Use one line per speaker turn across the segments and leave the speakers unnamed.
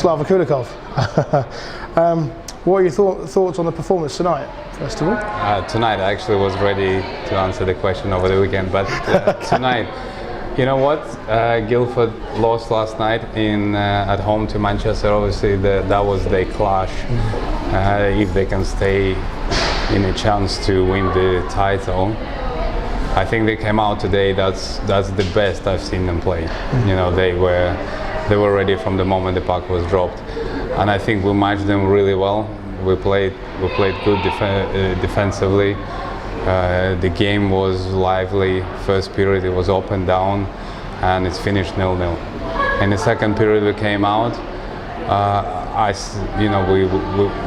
Slava Koulikov. What are your thoughts on the performance tonight, first of all?
Tonight I actually was ready to answer the question over the weekend, but tonight, you know what? Guildford lost last night at home to Manchester. Obviously, that was their clash. If they can stay in a chance to win the title, I think they came out today. That's the best I've seen them play. You know, they were ready from the moment the puck was dropped, and I think we matched them really well. We played good defensively. The game was lively. First period it was up and down, and it's finished 0-0. In the second period we came out.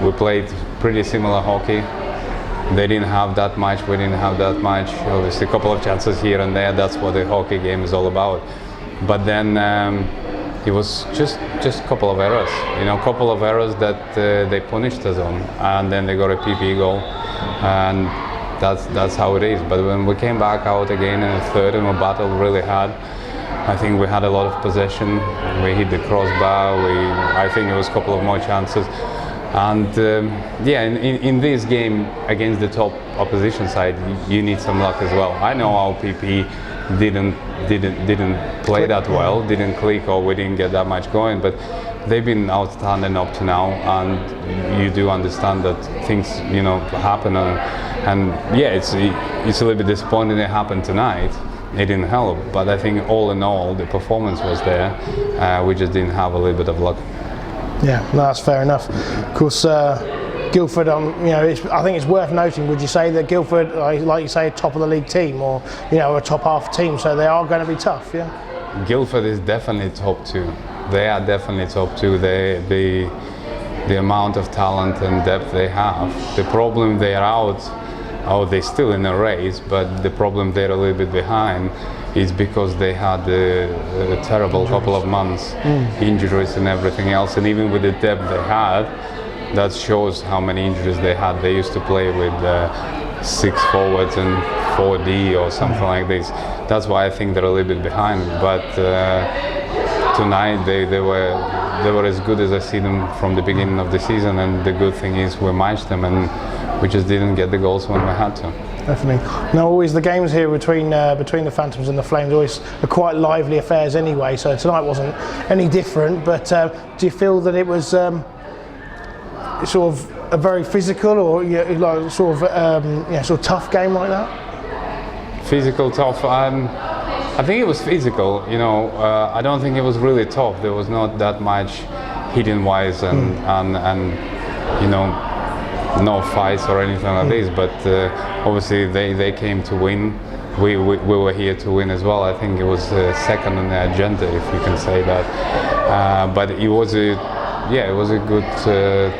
We played pretty similar hockey. They didn't have that much. We didn't have that much. Obviously, a couple of chances here and there. That's what the hockey game is all about. But then it was just a couple of errors. You know, a couple of errors that they punished us on, and then they got a PP goal, and that's how it is. But when we came back out again in the third and we battled really hard, I think we had a lot of possession. We hit the crossbar. I think it was a couple of more chances. And in this game against the top opposition side, you need some luck as well. I know our PP didn't play that well, didn't click, or we didn't get that much going, but they've been outstanding up to now, and you do understand that things, you know, happen, and yeah, it's a little bit disappointing it happened tonight. It didn't help, but I think all in all the performance was there. We just didn't have a little bit of luck.
Yeah, no, that's fair enough. Of course, Guildford, I think it's worth noting. Would you say that Guildford, like you say, a top of the league team, or a top half team, so they are going to be tough? Yeah. Guildford
is definitely top two. They are definitely top two. The amount of talent and depth they have. The problem they are out. Oh, they're still in a race, but the problem they're a little bit behind is because they had a terrible couple of months, injuries and everything else, and even with the depth they had, that shows how many injuries they had. They used to play with 6 forwards and 4D or something like this. That's why I think they're a little bit behind. But tonight they were as good as I see them from the beginning of the season, and the good thing is we matched them, and we just didn't get the goals when we had to.
Definitely. Now, always the games here between the Phantoms and the Flames always are quite lively affairs anyway. So tonight wasn't any different. But do you feel that it was sort of a very physical, or sort of tough game like that?
Physical, tough. I think it was physical. I don't think it was really tough. There was not that much hitting wise and no fights or anything like this, but obviously they came to win. We were here to win as well. I think it was second on the agenda, if you can say that. But it was a good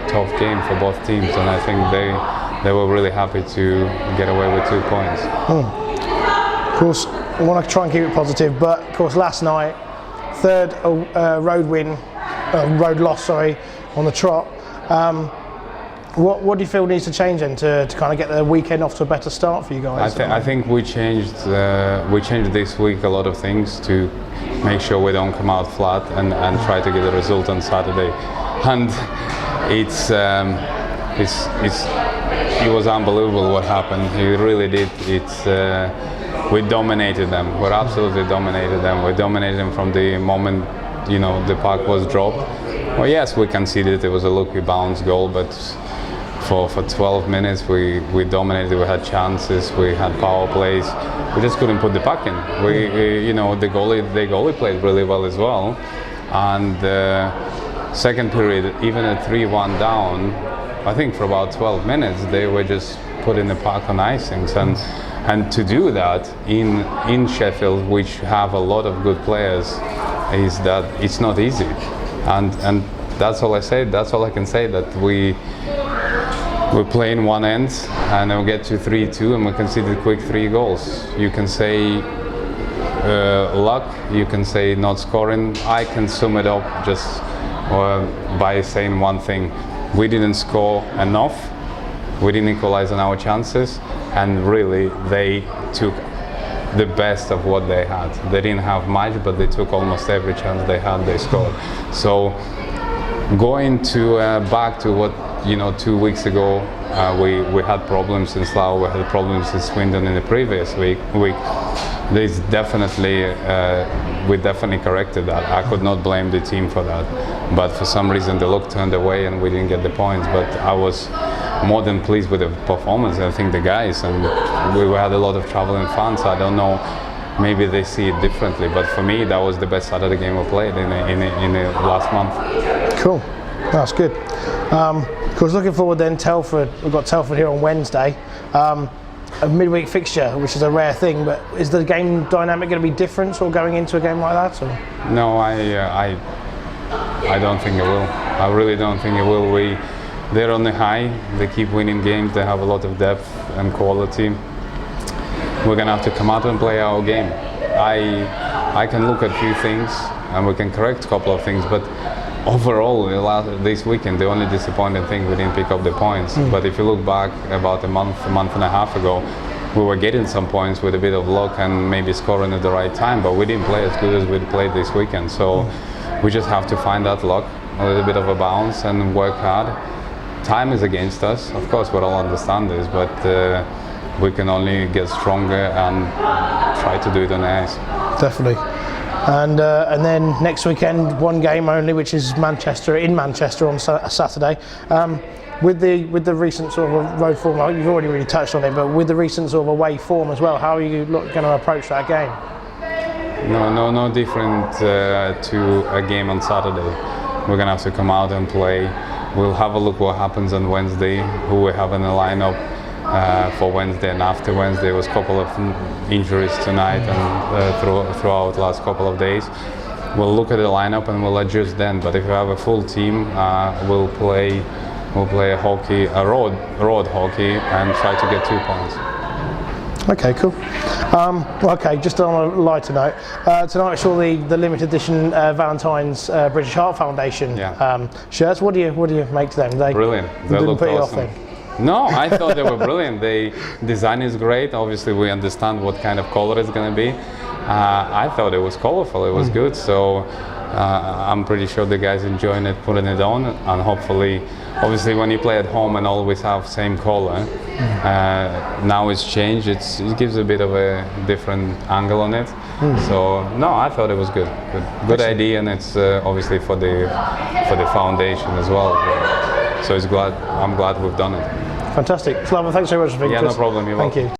tough game for both teams, and I think they were really happy to get away with 2 points.
Of course, I want to try and keep it positive, but of course last night, third road loss on the trot. What do you feel needs to change then to kind of get the weekend off to a better start for you guys?
I think we changed this week a lot of things to make sure we don't come out flat and try to get a result on Saturday. And it was unbelievable what happened. It really did. We dominated them. We absolutely dominated them. We dominated them from the moment the puck was dropped. Well, yes, we conceded. It was a lucky bounce goal, but for 12 minutes we dominated. We had chances, we had power plays, we just couldn't put the puck in. The goalie played really well as well, and second period, even at 3-1 down, I think for about 12 minutes they were just putting the puck on icings, and to do that in Sheffield, which have a lot of good players, is that it's not easy, and that's all I say. That's all I can say, that we play in one end and we get to 3-2 and we conceded quick 3 goals. You can say luck, you can say not scoring. I can sum it up just by saying one thing: we didn't score enough, we didn't equalize on our chances, and really they took the best of what they had. They didn't have much, but they took almost every chance they had, they scored. So Going to back to what 2 weeks ago, we had problems in Slava, we had problems in Swindon in the previous week. There's definitely we definitely corrected that. I could not blame the team for that, but for some reason the luck turned away and we didn't get the points. But I was more than pleased with the performance. I think the guys, and we had a lot of traveling fans. I don't know. Maybe they see it differently, but for me, that was the best Saturday game we played in the last month.
Cool, that's good. Of course, looking forward then, Telford. We've got Telford here on Wednesday. A midweek fixture, which is a rare thing, but is the game dynamic going to be different or going into a game like that? Or?
No, I don't think it will. I really don't think it will. They're on the high. They keep winning games. They have a lot of depth and quality. We're gonna have to come out and play our game. I can look at a few things and we can correct a couple of things, but overall, this weekend, the only disappointing thing, we didn't pick up the points. But if you look back about a month and a half ago, we were getting some points with a bit of luck and maybe scoring at the right time, but we didn't play as good as we played this weekend. So we just have to find that luck, a little bit of a bounce, and work hard. Time is against us. Of course, we all understand this, but we can only get stronger and try to do it on the ice.
Definitely. And then next weekend, one game only, which is in Manchester on Saturday. With the recent sort of road form, you've already really touched on it, but with the recent sort of away form as well, how are you going to approach that game?
No different to a game on Saturday. We're going to have to come out and play. We'll have a look what happens on Wednesday, who we have in the lineup for Wednesday, and after Wednesday there was a couple of injuries tonight and throughout the last couple of days. We'll look at the lineup and we'll adjust then. But if we have a full team, we'll play a road hockey and try to get 2 points.
Okay, cool. Okay, just on a lighter note, tonight I saw the limited edition Valentine's British Heart Foundation shirts. What do you make to them?
Brilliant. They look awesome. No, I thought they were brilliant. The design is great. Obviously, we understand what kind of color it's going to be. I thought it was colorful. It was good. So I'm pretty sure the guys enjoying it, putting it on, and hopefully, obviously, when you play at home and always have same color, now it's changed. It gives a bit of a different angle on it. So no, I thought it was good idea, and it's obviously for the foundation as well. So I'm glad we've done it.
Fantastic. Slava, thanks so much for being with us.
Yeah, no problem. Thank you.